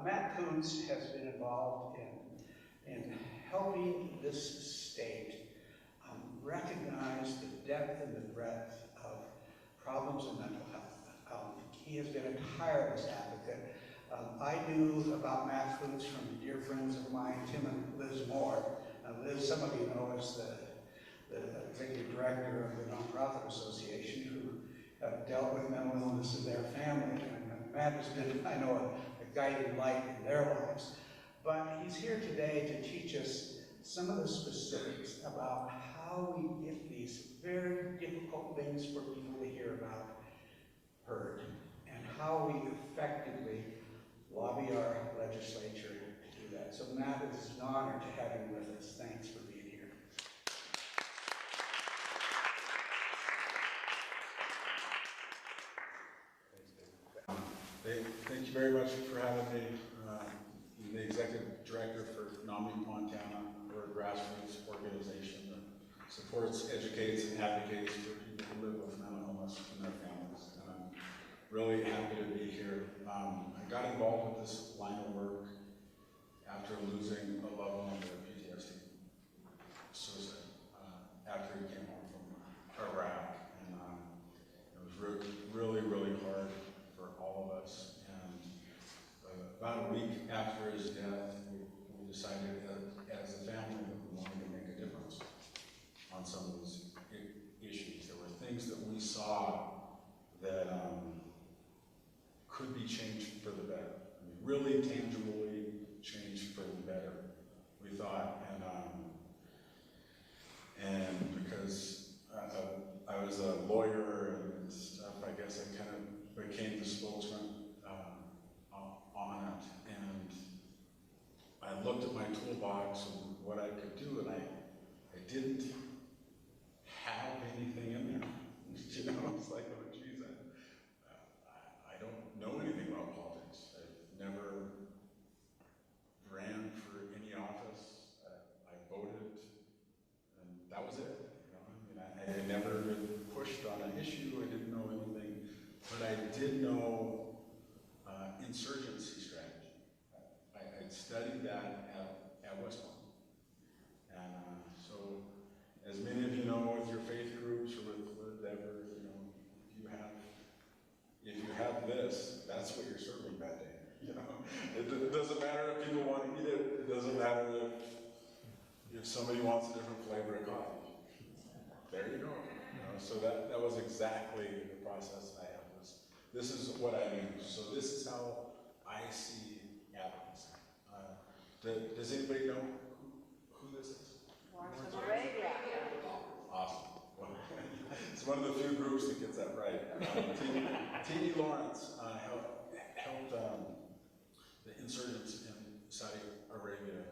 Matt Kuntz has been involved in helping this state recognize the depth and the breadth of problems in mental health. He has been a tireless advocate. I knew about Matt Kuntz from dear friends of mine, Tim and Liz Moore. Liz, some of you know, is the executive director of the Nonprofit Association, who have dealt with mental illness in their family. And Matt has been, I know, a guiding light in their lives. But he's here today to teach us some of the specifics about how we get these very difficult things for people to hear about heard, and how we effectively lobby our legislature to do that. So Matt, it's an honor to have you with us. Thanks for being here. Thank you very much for having me. I'm the executive director for NAMI Montana. We're a grassroots organization that supports, educates, and advocates for people who live with mental illness and their families. And I'm really happy to be here. I got involved with this line of work after losing a loved one to PTSD, suicide, after he came home from Iraq. And it was really, really hard for all of us. And about a week after his death, we decided as a family that we wanted to make a difference on some of these issues. There were things that we saw that could be changed for the better. I mean, really tangibly changed for the better, we thought. And because I was a lawyer and stuff, I guess I kind of became the spokesman on it. And I looked at my toolbox and what I could do, and I didn't have anything in there. You know, it's like, oh geez, I don't know anything about politics. I've never ran for any office. I voted, and that was it. You know, I mean, I had never been pushed on an issue. I didn't know anything, but I did know insurgency strategy. I'd studied that at West Point. And so, as many of you know, with your faith groups or with whatever, you know, if you have this, that's what you're serving that day. You know, it doesn't matter if people want to eat it. It doesn't matter if somebody wants a different flavor of coffee. There you go. You know, so that was exactly the process I had. This is what I do. So this is how I see advocacy. Does anybody know who this is? Lawrence of Arabia. Awesome. Well, it's one of the few groups that gets that right. T.E. Lawrence helped the insurgents in Saudi Arabia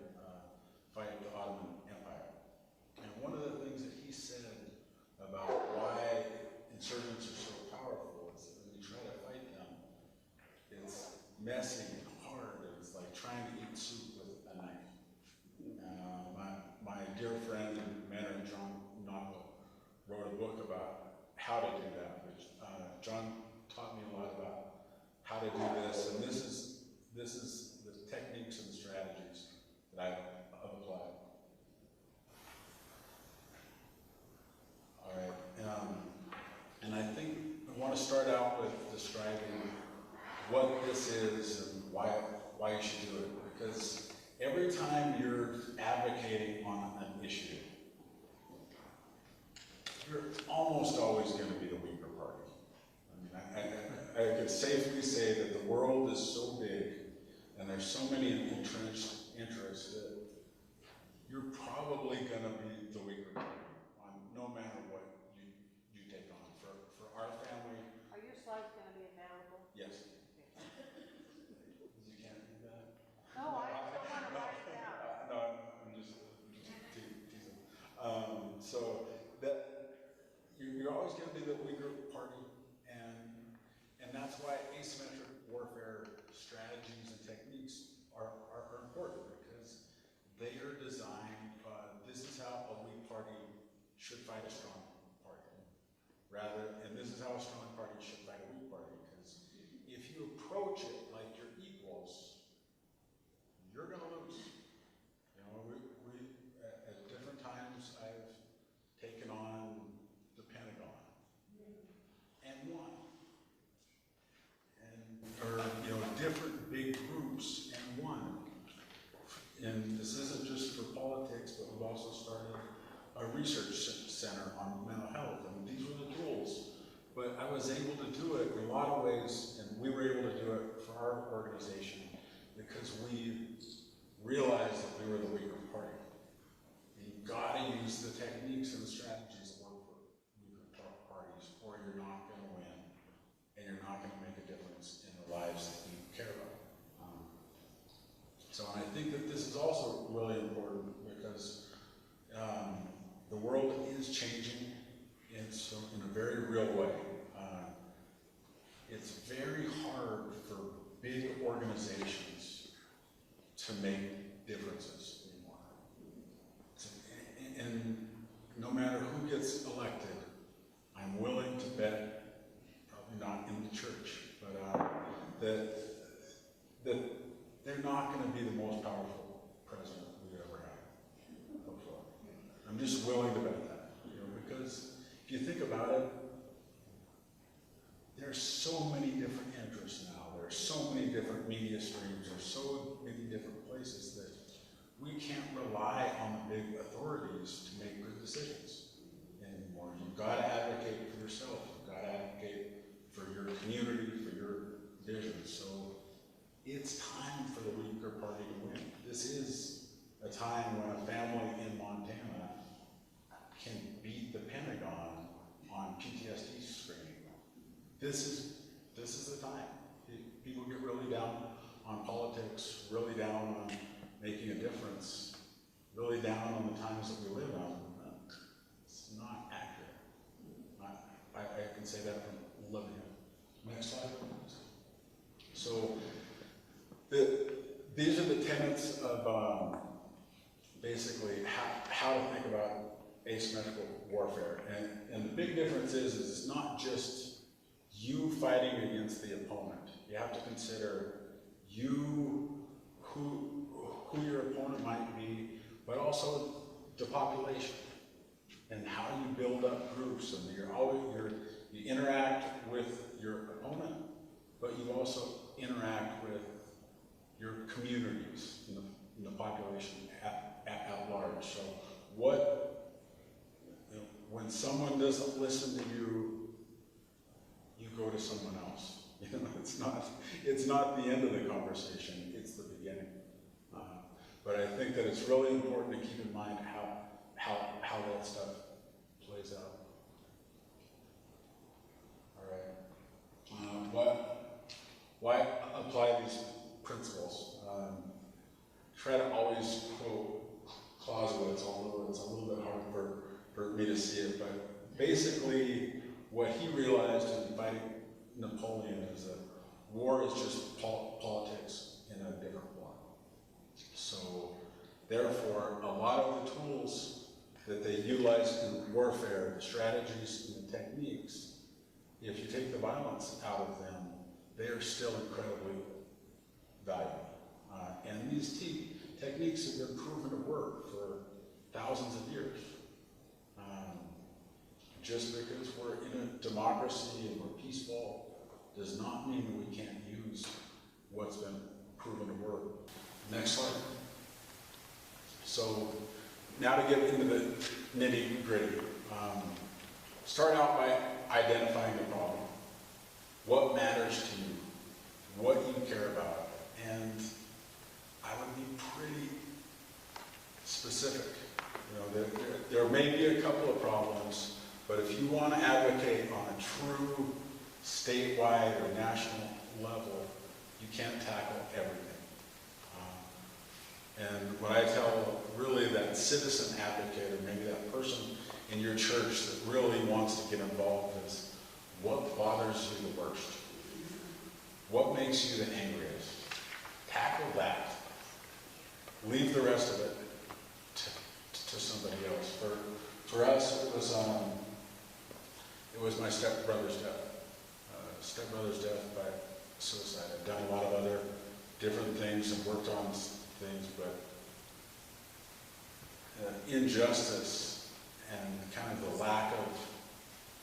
fight the Ottoman Empire. And one of the things that he said about why insurgents are so powerful is that when you try to fight them, it's messy and hard. It's like trying to eat soup with a knife. My dear friend and mentor, John Nagel, wrote a book about how to do that, which John taught me a lot about how to do this, and this is the techniques and strategies that I've applied. All right, and I think I want to start out with describing what this is and why you should do it, because every time you're advocating on an issue, you're almost always going to be the weaker party. I mean, I could safely say that the world is so big and there's so many entrenched interests that you're probably going to be the weaker party on no matter what you take on. For our family. Are your slides going to be available? Yes. You can't do that? No, I don't want to write it down. No, I'm just teasing. So that you're always going to be the weaker party, and that's why asymmetric warfare strategies and techniques are important, because they are designed. This is how a weak party should fight a strong on mental health, and these were the tools. But I was able to do it in a lot of ways, and we were able to do it for our organization because we realized that we were the weaker party. You've got to use the techniques and the strategies that work for weaker parties, or you're not going to win, and you're not going to make a difference in the lives that you care about. So I think that this is also really important because the world is changing in a very real way. It's very hard for big organizations to make differences anymore. And no matter who gets elected, I'm willing to bet, probably not in the church, but that they're not going to be the most powerful president we've ever had before. I'm just willing to bet that, because if you think about it, there's so many different interests now. There's so many different media streams. There's so many different places that we can't rely on the big authorities to make good decisions anymore. You've got to advocate for yourself. You've got to advocate for your community, for your vision. So it's time for the weaker party to win. This is a time when a family in Montana can beat the Pentagon on PTSD screening. This is the time. People get really down on politics, really down on making a difference, really down on the times that we live on. It's not accurate. I can say that from living it. Next slide, please. So these are the tenets of basically how to think about asymmetrical warfare. And the big difference is it's not just you fighting against the opponent. You have to consider who your opponent might be, but also the population and how you build up groups. And you interact with your opponent, but you also interact with your communities in the population at large. So when someone doesn't listen to you, you go to someone else. It's not the end of the conversation, it's the beginning. But I think that it's really important to keep in mind how that stuff plays out. All right. Why apply these principles? Try to always quote Clausewitz, although it's a little bit hard for me to see it, but basically what he realized in fighting Napoleon is that war is just politics in a different form. So therefore, a lot of the tools that they utilize in warfare, the strategies and the techniques, if you take the violence out of them, they are still incredibly valuable. And these techniques have been proven to work for thousands of years. Just because we're in a democracy and we're peaceful does not mean that we can't use what's been proven to work. Next slide. So now to get into the nitty-gritty. Start out by identifying the problem. What matters to you? What you care about? And I would be pretty specific. There may be a couple of problems, but if you want to advocate on a true statewide or national level, you can't tackle everything. And what I tell really that citizen advocate, or maybe that person in your church that really wants to get involved, is what bothers you the worst? What makes you the angriest? Tackle that. Leave the rest of it to somebody else. For us, it was my stepbrother's death. Stepbrother's death by suicide. I've done a lot of other different things and worked on things, but injustice and kind of the lack of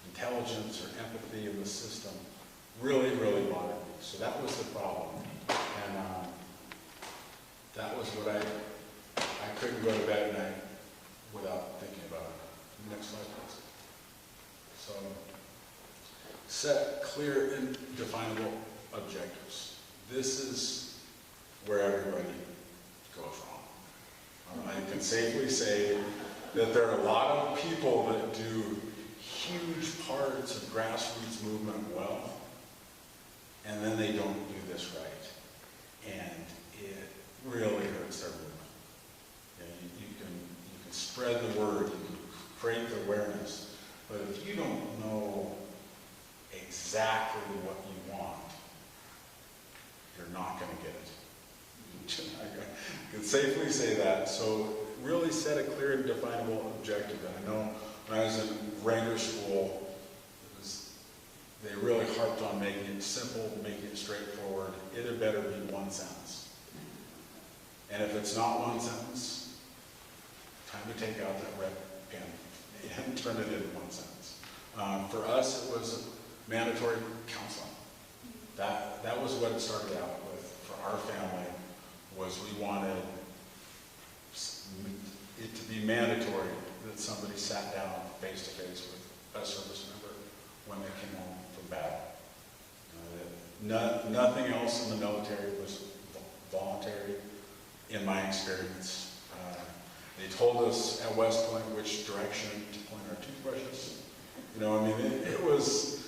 intelligence or empathy in the system really, really bothered me. So that was the problem. And that was what I couldn't go to bed at night without thinking about it. Next slide, please. So, set clear and definable objectives. This is where everybody goes wrong. I can safely say that there are a lot of people that do huge parts of grassroots movement well, and then they don't do this right, and it really hurts their movement. You can spread the word, you can create the awareness, but if you don't know exactly what you want, you're not going to get it. I can safely say that. So really set a clear and definable objective. And I know when I was in Ranger School, they really harped on making it simple, making it straightforward. It had better be one sentence. And if it's not one sentence, time to take out that red pen and turn it into one sentence. For us, it was mandatory counseling. That was what it started out with for our family, was we wanted it to be mandatory that somebody sat down face-to-face with a service member when they came home from battle. Nothing else in the military was voluntary, in my experience. They told us at West Point which direction to point our toothbrushes. It was,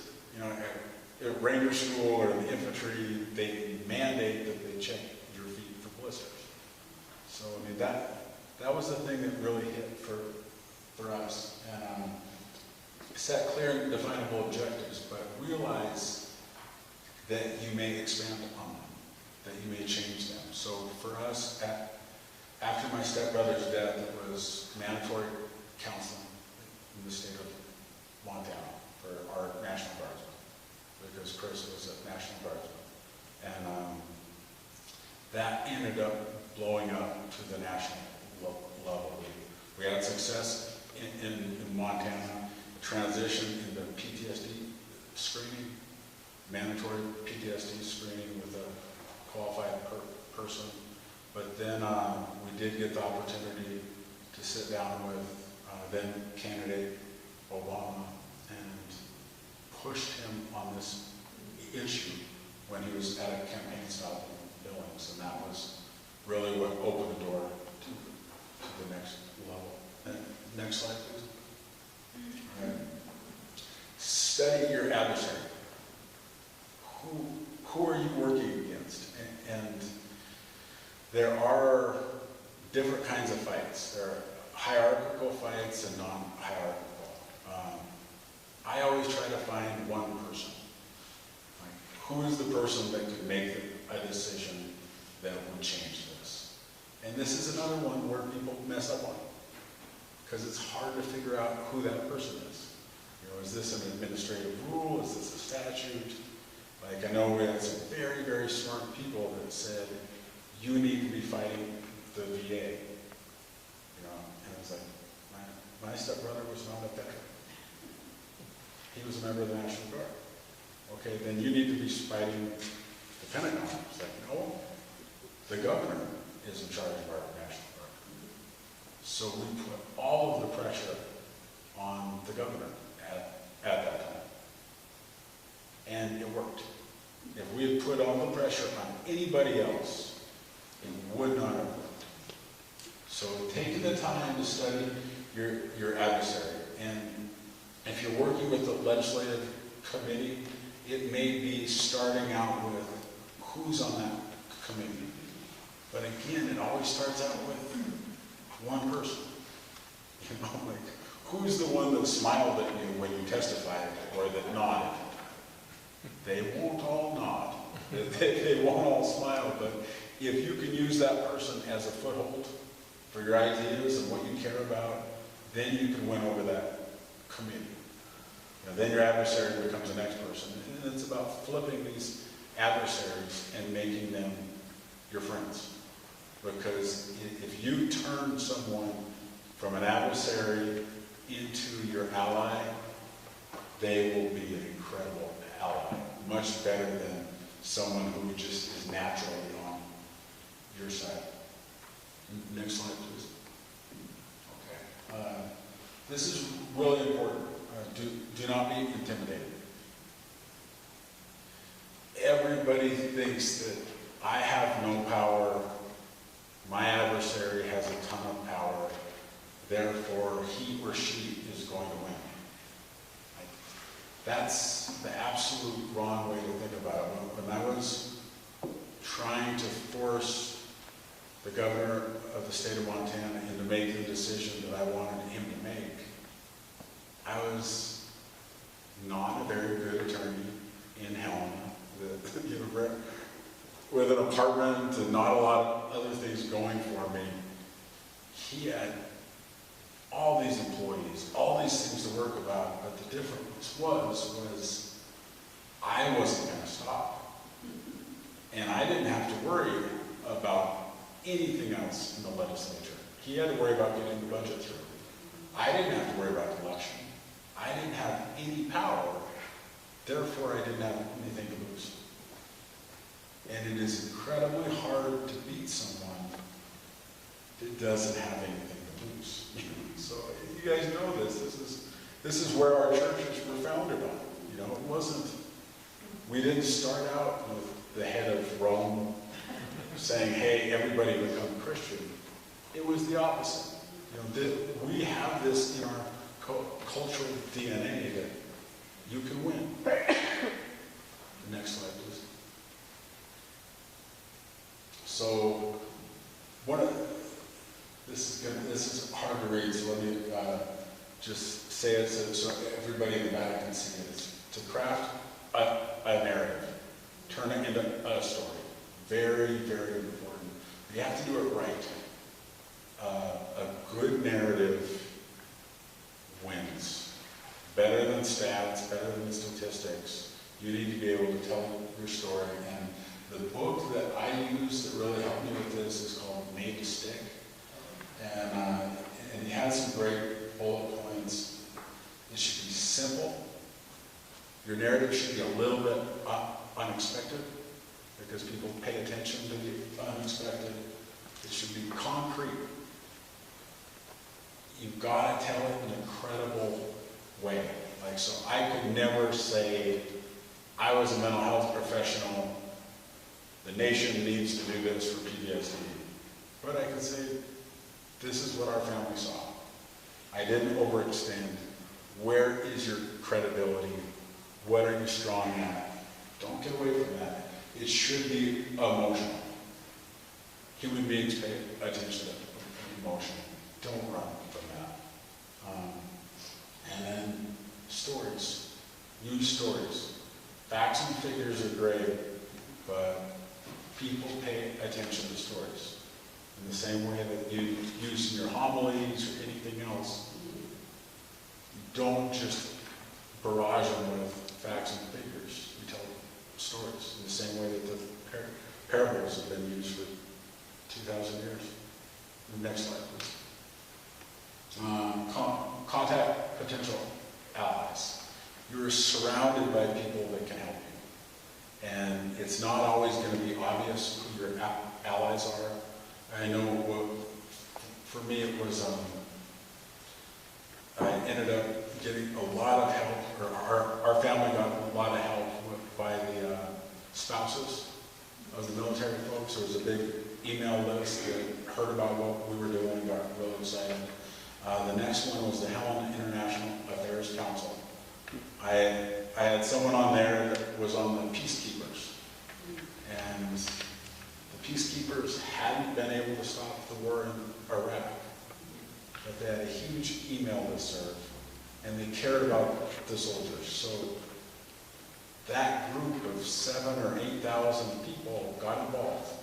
at Ranger School or in the infantry, they mandate that they check your feet for blisters. So, that was the thing that really hit for us. And set clear and definable objectives, but realize that you may expand upon them, that you may change them. So for us, after my stepbrother's death, it was mandatory counseling in the state of Montana for our National Guardsmen, because Chris was a National Guardsman. And that ended up blowing up to the national level. We had success in Montana, transition into PTSD screening, mandatory PTSD screening with a qualified person. But then we did get the opportunity to sit down with then candidate Obama and pushed him on this issue when he was at a campaign stop in Billings, and that was really what opened the door to the next level. And next slide, please. All right. Study your adversary. Who are you working against? And there are different kinds of fights. There are hierarchical fights and non-hierarchical. I always try to find one person. Like, who is the person that could make a decision that would change this? And this is another one where people mess up on it, because it's hard to figure out who that person is. Is this an administrative rule? Is this a statute? Like, I know we had some very, very smart people that said, you need to be fighting the VA. And I was like, my stepbrother was not a veteran. He was a member of the National Guard. Okay, then you need to be fighting the Pentagon. It's like, no, the governor is in charge of our National Guard. So we put all of the pressure on the governor at that time. And it worked. If we had put all the pressure on anybody else, it would not have worked. So taking the time to study your adversary, and if you're working with the legislative committee, it may be starting out with who's on that committee. But again, it always starts out with one person. Like, who's the one that smiled at you when you testified or that nodded? They won't all nod. They won't all smile, but if you can use that person as a foothold for your ideas and what you care about, then you can win over that committee. Then your adversary becomes the next person. And it's about flipping these adversaries and making them your friends. Because if you turn someone from an adversary into your ally, they will be an incredible ally, much better than someone who just is naturally on your side. Next slide, please. Okay. This is really important. do not be intimidated. Everybody thinks that I have no power, my adversary has a ton of power, therefore he or she is going to win. That's the absolute wrong way to think about it. When I was trying to force the governor of the state of Montana into making the decision that I wanted him to make, I was not a very good attorney in Helena, with an apartment and not a lot of other things going for me. He had all these employees, all these things to work about, but the difference was I wasn't going to stop. And I didn't have to worry about anything else in the legislature. He had to worry about getting the budget through. I didn't have to worry about the election. I didn't have any power, therefore I didn't have anything to lose. And it is incredibly hard to beat someone that doesn't have anything to lose. So you guys know this. This is where our churches were founded on. You know, it wasn't. We didn't start out with the head of Rome saying, "Hey, everybody become Christian." It was the opposite. You know, we have this in our cultural DNA that you can win. Next slide, please. So, this is hard to read, so let me just say it so everybody in the back can see it. It's to craft a narrative, turn it into a story. Very, very important. You have to do it right. A good narrative wins. Better than stats, better than statistics. You need to be able to tell your story. And the book that I use that really helped me with this is called Made to Stick. And it has some great bullet points. It should be simple. Your narrative should be a little bit unexpected, because people pay attention to the unexpected. It should be concrete. You've got to tell it in an incredible way. Like, so I could never say, I was a mental health professional, the nation needs to do this for PTSD. But I could say, this is what our family saw. I didn't overextend. Where is your credibility? What are you strong at? Don't get away from that. It should be emotional. Human beings pay attention to emotion. Don't run from that. And then stories. Use stories. Facts and figures are great, but people pay attention to stories. In the same way that you use in your homilies or anything else, you don't just barrage them with facts and figures. You tell stories in the same way that the parables have been used for 2,000 years. Next slide, please. Contact potential allies. You're surrounded by people that can help you. And it's not always going to be obvious who your allies are. I know for me it was, I ended up getting a lot of help, or our family got a lot of help by the spouses of the military folks. There was a big email list that heard about what we were doing and got really excited. The next one was the Helena International Affairs Council. I had someone on there that was on the peacekeepers, and the peacekeepers hadn't been able to stop the war in Iraq, but they had a huge email listserv, and they cared about the soldiers. So that group of 7,000 or 8,000 people got involved,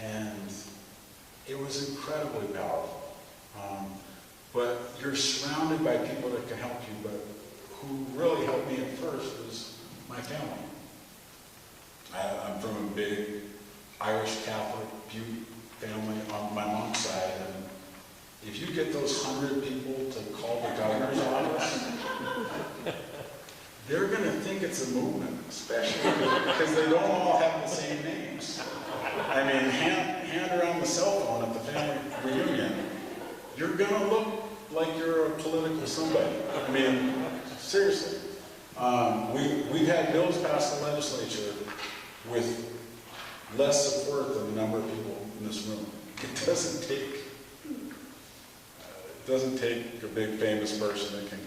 and it was incredibly powerful. But you're surrounded by people that can help you, but who really helped me at first was my family. I'm from a big Irish Catholic Butte family on my mom's side, and if you get those 100 people to call the governor's office, they're going to think it's a movement, especially because they don't all have the same names. I mean, hand around the cell phone at the family reunion, you're going to look like you're a political somebody. I mean, seriously. We've had bills passed the legislature with less support than the number of people in this room. It doesn't take a big famous person that can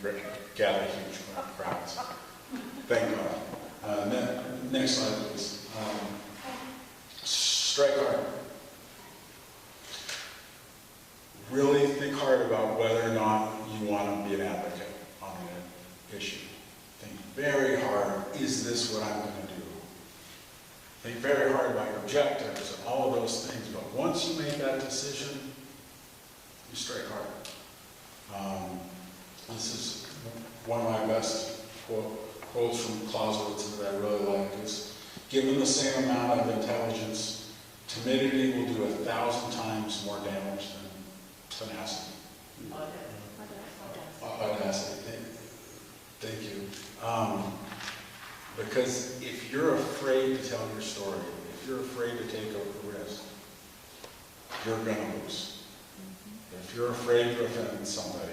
gather huge crowds. Thank God. Next slide, please. Strike hard. Really think hard about whether or not you want to be an advocate on an issue. Think very hard, is this what I'm going to do? Think very hard about your objectives and all of those things, but once you make that decision, you strike hard. This is one of my best quotes from Clausewitz that I really like is, given the same amount of intelligence, timidity will do 1,000 times more damage than tenacity. Audacity. Thank you. Because if you're afraid to tell your story, if you're afraid to take a risk, you're going to lose. If you're afraid to offend somebody,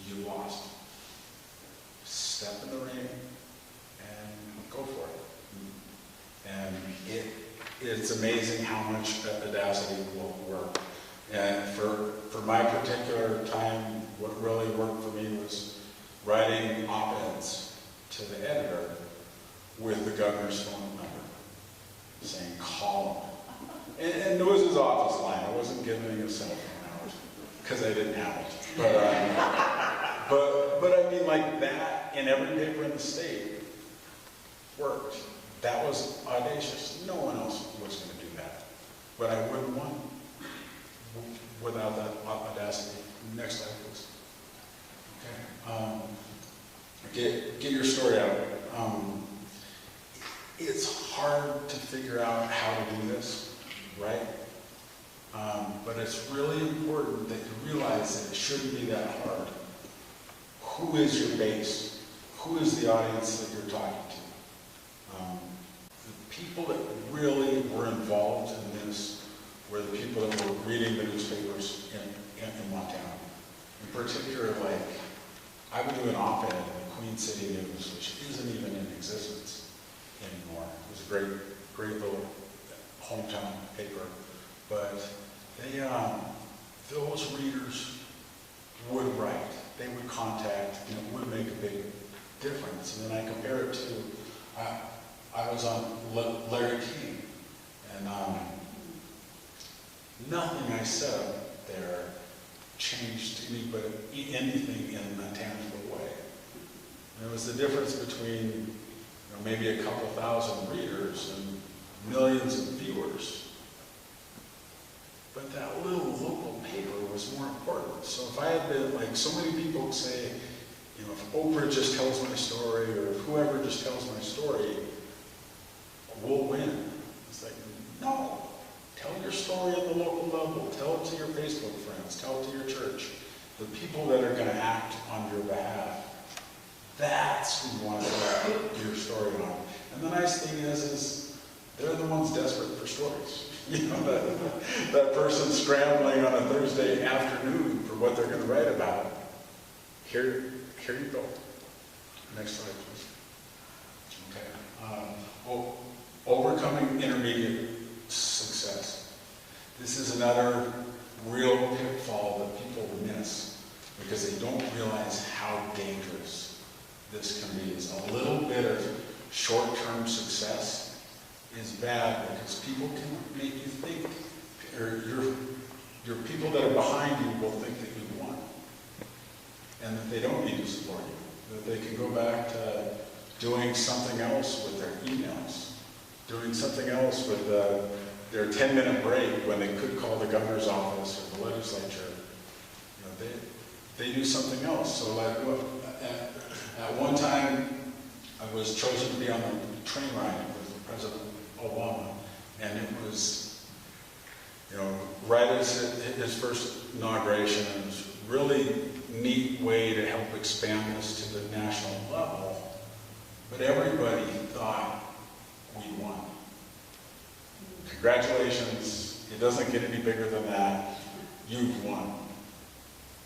you lost. Step in the ring and go for it. And it's amazing how much audacity will work. And for my particular time, what really worked for me was writing op-eds to the editor with the governor's phone number, saying, call him. And it was his office line. I wasn't giving a cell phone out because I didn't have it. But I mean, like that in every paper in the state worked. That was audacious. No one else was going to do that. But I wouldn't want without that audacity. Next slide, please. Okay. Get your story out. It's hard to figure out how to do this, right? But it's really important that you realize that it shouldn't be that hard. Who is your base? Who is the audience that you're talking to? The people that really were involved in this were the people that were reading the newspapers in Montana. In particular, like, I would do an op-ed in the Queen City News, which isn't even in existence anymore. It was a great little hometown paper. But they, those readers would write, they would contact, and it would make a big difference. And then I compare it to, I was on Larry King, and nothing I said there changed anything in a tangible way. And it was the difference between maybe a couple thousand readers and millions of viewers. But that little local paper was more important. So if I had been, like so many people say, if Oprah just tells my story or if whoever just tells my story, we'll win. It's like, no. Tell your story at the local level. Tell it to your Facebook friends. Tell it to your church. The people that are going to act on your behalf, that's who you want to put your story on. And the nice thing is they're the ones desperate for stories. That person scrambling on a Thursday afternoon for what they're going to write about. Here you go. Next slide, please. Okay. Overcoming intermediate success. This is another real pitfall that people miss because they don't realize how dangerous this can be. Is a little bit of short-term success is bad because people can make you think, or your people that are behind you will think that you won and that they don't need to support you, that they can go back to doing something else with their emails, doing something else with their 10-minute break when they could call the governor's office or the legislature. They do something else. So like at one time, I was chosen to be on the train ride with President Obama, and it was, right as his first inauguration, it was a really neat way to help expand this to the national level. But everybody thought we won. Congratulations, it doesn't get any bigger than that. You've won.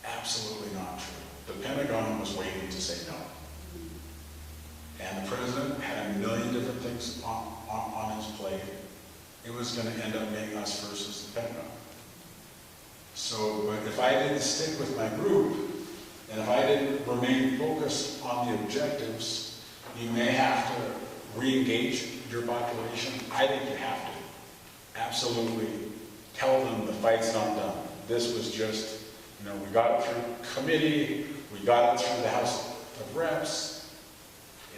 Absolutely not true. The Pentagon was waiting to say no. And the president had a million different things on his plate. It was going to end up being us versus the Pentagon. So, but if I didn't stick with my group, and if I didn't remain focused on the objectives, you may have to re-engage your population. I think you have to absolutely tell them the fight's not done. This was just, you know, we got it through committee, we got it through the House of Reps.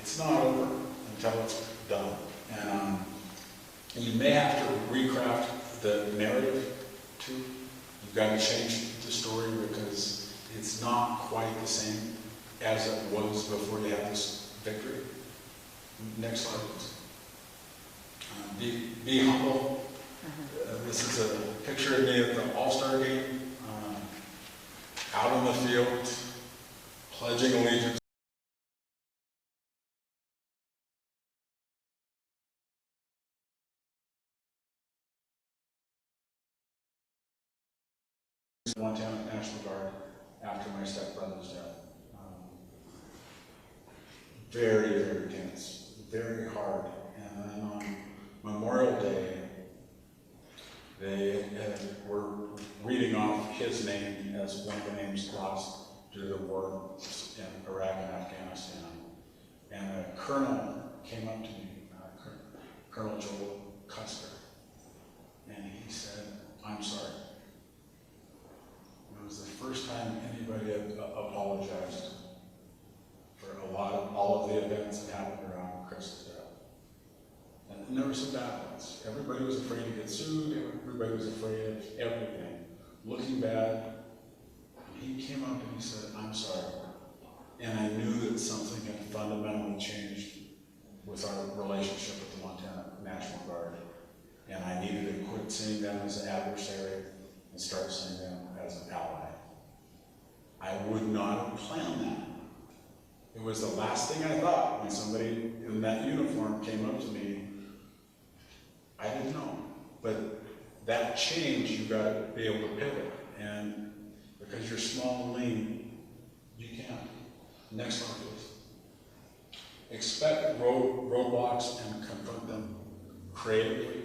It's not over until it's done. And you may have to recraft the narrative too. You've got to change the story because it's not quite the same as it was before you had this victory. Next slide, please. Be humble. This is a picture of me at the All-Star game, out on the field, pledging allegiance. Montana National Guard after my stepbrother's death. Very, very tense, very hard. And then on Memorial Day, they were reading off his name as one of the names lost due to the war in Iraq and Afghanistan. And a colonel came up to me, Colonel Joel Custer, and he said, "I'm sorry." It was the first time anybody had apologized for all of the events that happened around Chris's death. And there were some bad ones. Everybody was afraid to get sued. Everybody was afraid of everything. Looking bad. He came up and he said, "I'm sorry." And I knew that something had fundamentally changed with our relationship with the Montana National Guard. And I needed to quit seeing them as an adversary and start seeing them as an ally. I would not have planned that. It was the last thing I thought when somebody in that uniform came up to me. I didn't know. But that change, you've got to be able to pivot. And because you're small and lean, you can't. Next one, please. Expect roadblocks and confront them creatively.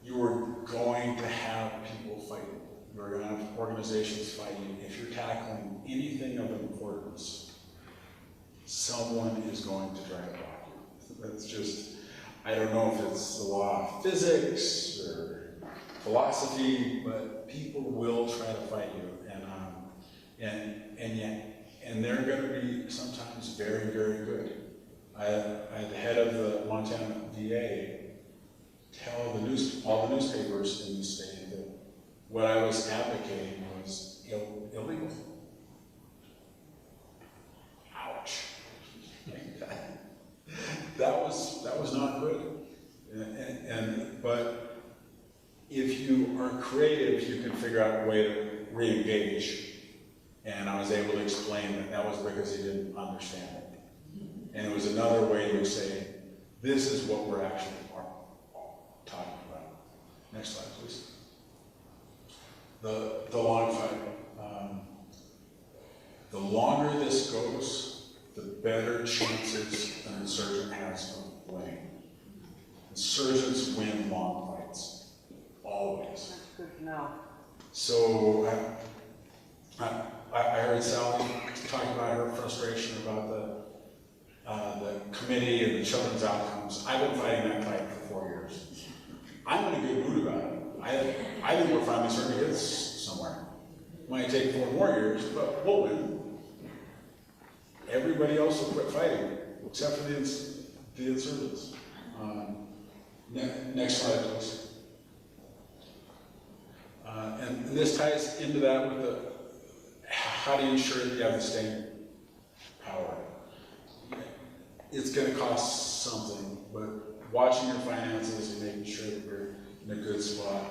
You are going to have people fighting. You're going to have organizations fighting. If you're tackling anything of importance, someone is going to try to block you. That's just, I don't know if it's the law of physics or philosophy, but people will try to fight you. And they're going to be sometimes very, very good. I had the head of the Montana VA tell all the newspapers in the state that what I was advocating was illegal. Ouch. that was not good. But if you are creative, you can figure out a way to re-engage. And I was able to explain that was because he didn't understand it. And it was another way to say, this is what we're actually talking about. Next slide, please. The long fight. The longer this goes, the better chances an insurgent has of winning. Insurgents win long fights, always. That's good to know. So I heard Sally talking about her frustration about the committee and the children's outcomes. I've been fighting that fight for 4 years. I'm in a good mood about it. I think we're finally starting to get somewhere. It might take 4 more years, but we'll win. Everybody else will quit fighting, except for the insurgents. Next slide, please. And this ties into that with how do you ensure that you have the staying power? It's going to cost something, but watching your finances and making sure that you're in a good spot,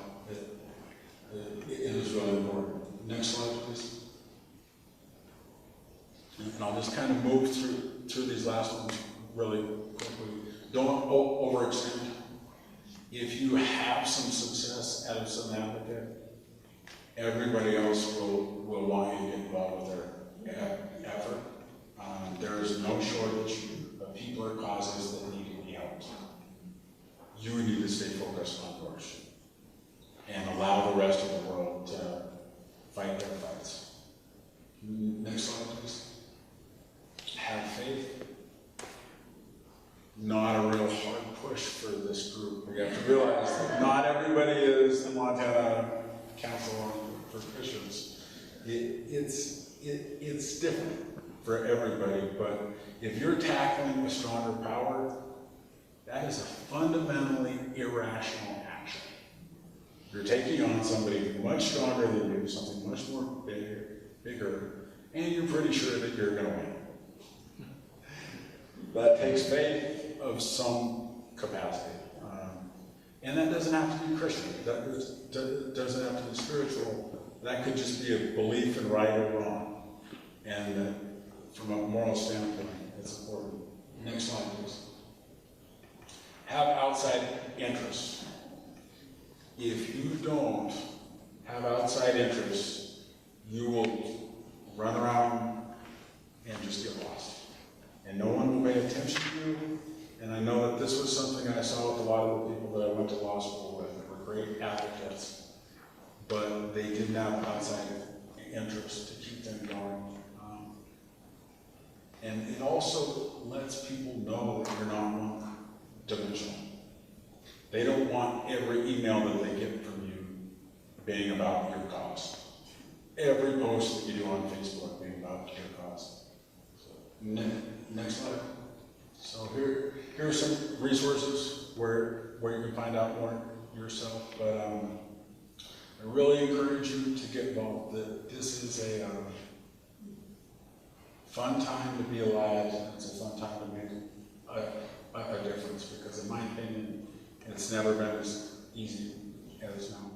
it is really important. Next slide, please. And I'll just kind of move through these last ones really quickly. Don't overextend. If you have some success as an advocate everybody else will want you to get involved with their effort. There is no shortage of people or causes that need to be helped. You need to stay focused on yours and allow the rest of the world to fight their fights. Next slide, please. Have faith. Not a real hard push for this group. We have to realize that not everybody is the Montana Council for Christians. It's different for everybody, but if you're tackling a stronger power, that is a fundamentally irrational action. You're taking on somebody much stronger than you, something much more bigger, and you're pretty sure that you're going to win. That takes faith of some capacity. And that doesn't have to be Christian. That doesn't have to be spiritual. That could just be a belief in right or wrong. And from a moral standpoint, it's important. Next slide, please. Have outside interests. If you don't have outside interests, you will run around and just get lost. And no one will pay attention to you. And I know that this was something I saw with a lot of the people that I went to law school with that were great advocates, but they didn't have outside interests to keep them going. And it also lets people know that you're not one-dimensional. They don't want every email that they get from you being about your cause. Every post that you do on Facebook being about your cause. So, next slide. So here are some resources where you can find out more yourself. But I really encourage you to get involved. This is a fun time to be alive. It's a fun time to make a difference because in my opinion, it's never been as easy as now.